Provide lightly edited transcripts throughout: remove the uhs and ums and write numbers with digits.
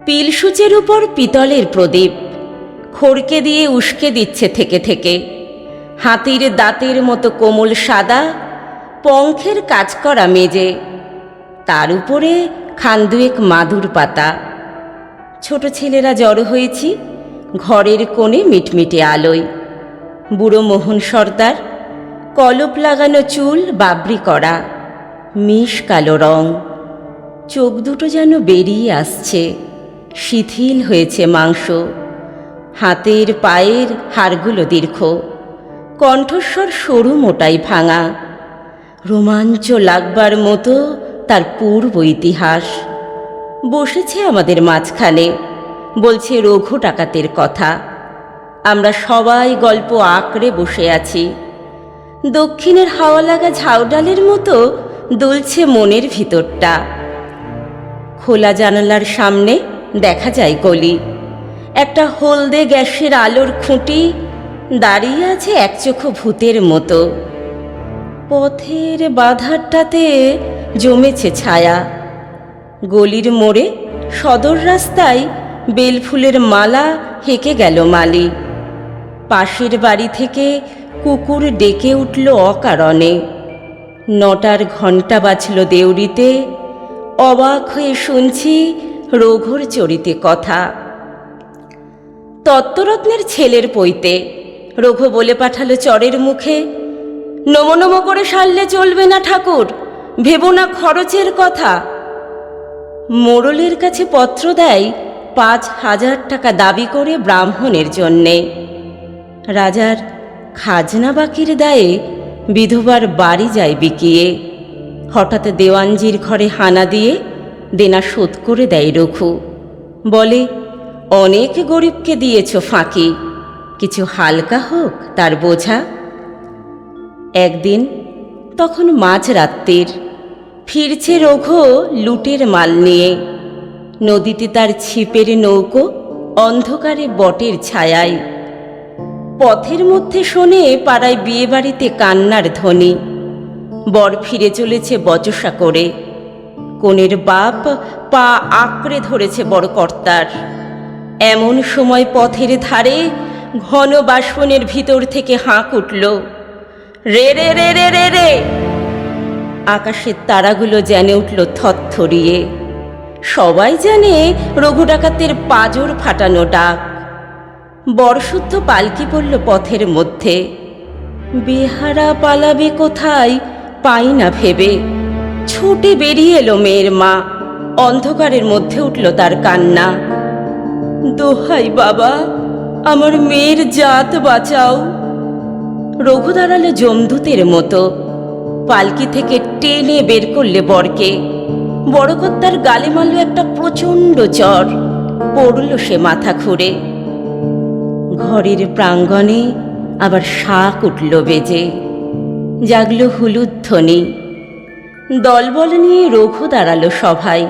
পিলসূচের উপর পিতলের প্রদীপ খড়কে দিয়ে উস্কে দিচ্ছে থেকে থেকে। হাতির দাঁতের মতো কোমল সাদা পঙ্খের কাজ করা মেজে, তার উপরে খান দুয়েক মাদুর পাতা। ছোট ছেলেরা জড়ো হয়েছি ঘরের কোণে মিটমিটে আলোয়। বুড়ো মোহন সর্দার, কলপ লাগানো চুল বাবরি করা, মিশ কালো রং, চোখ দুটো যেন বেরিয়ে আসছে, শিথিল হয়েছে মাংস। হাতের পায়ের হাড়গুলো দীর্ঘ, কণ্ঠস্বর সরু মোটাই ভাঙা। রোমাঞ্চ লাগবার মতো তার পূর্ব ইতিহাস। বসেছে আমাদের মাঝখানে, বলছে রঘু ডাকাতের কথা। আমরা সবাই গল্প আঁকড়ে বসে আছি। দক্ষিণের হাওয়া লাগা ঝাউডালের মতো দুলছে মনের ভিতরটা। খোলা জানালার সামনে দেখা যায় গলি। একটা হলদে গ্যাসের আলোর খুঁটি দাঁড়িয়ে আছে একচোখো ভূতের মতো। পথের বাধারটাতে জমেছে ছায়া। গলির মোড়ে সদর রাস্তায় বেলফুলের মালা হেঁকে গেল মালি। পাশের বাড়ি থেকে কুকুর ডেকে উঠল অকারণে। 9টার ঘণ্টা বাজল দেউড়িতে। অবাক হয়ে শুনছি রঘুর চরিতে কথা। তত্ত্বরত্নের ছেলের পৈতে রঘু বলে পাঠালো চরের মুখে, নমো নমো করে সারলে চলবে না ঠাকুর, ভেবো না খরচের কথা। মোড়লের কাছে পত্র দেয় 5,000 টাকা দাবি করে ব্রাহ্মণের জন্যে। রাজার খাজনা বাকির দায়ে বিধবার বাড়ি যায় বিকিয়ে। হঠাৎ দেওয়ানজির ঘরে হানা দিয়ে দেনা শোধ করে দেয় রঘু। বলে, অনেক গরিবকে দিয়েছ ফাঁকি, কিছু হালকা হোক তার বোঝা। একদিন তখন মাঝরাত্রির, ফিরছে রঘু লুটের মাল নিয়ে। নদীতে তার ছিপের নৌকো অন্ধকারে বটের ছায়ায়। পথের মধ্যে শোনে পাড়ায় বিয়ে বাড়িতে কান্নার ধ্বনি। বর ফিরে চলেছে বচসা করে। কনের বাপ পা আঁকড়ে ধরেছে বড় কর্তার। এমন সময় পথের ধারে ঘন বাষ্পনের ভিতর থেকে হাঁক উঠল, রে রে রে রে রে রে। আকাশের তারাগুলো জেনে উঠল থরথরিয়ে। সবাই জানে রঘু ডাকাতের পাঁজর ফাটানো ডাক। বরশুদ্ধ পালকি পড়ল পথের মধ্যে। বেহারা পালাবে কোথায় পাই না ভেবে ছুটে বেরিয়ে এলো মেয়ের মা। অন্ধকারের মধ্যে উঠল তার কান্না, দোহাই বাবা, আমার মেয়ের জাত বাঁচাও। রঘু দাঁড়ালো যমদূতের মতো। পালকি থেকে টেনে বের করলে বরকে। বড়কর্তার গালে মারল একটা প্রচণ্ড চর। পড়ল সে মাথা ঘুরে। ঘরের প্রাঙ্গণে আবার শাক উঠল বেজে, জাগল হুলুধ্বনি। দলবল নিয়ে রঘু দাঁড়ালো সভায়।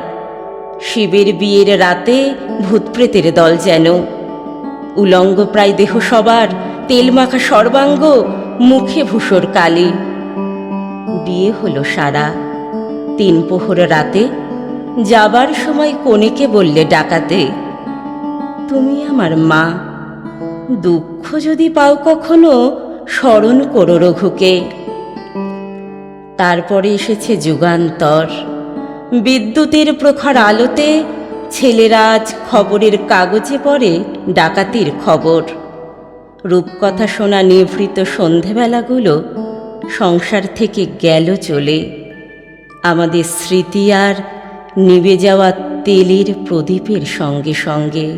শিবের বিয়ের রাতে ভূতপ্রেতের দল যেন। উলঙ্গ প্রায় দেহ সবার, তেলমাখা সর্বাঙ্গ, মুখে ভূষর কালি। বিয়ে হলো সারা। 3 প্রহর রাতে যাবার সময় কনেকে বললে ডাকাতে, তুমি আমার মা, দুঃখ যদি পাও কখনো স্মরণ করো রঘুকে। তারপরে এসেছে যুগান্তর। বিদ্যুতের প্রখর আলোতে ছেলেরা আজ খবরের কাগজে পড়ে ডাকাতির খবর। রূপকথা শোনা নিভৃত সন্ধেবেলাগুলো সংসার থেকে গেল চলে। আমাদের স্মৃতি আর নিভে যাওয়া তেলের প্রদীপের সঙ্গে সঙ্গে।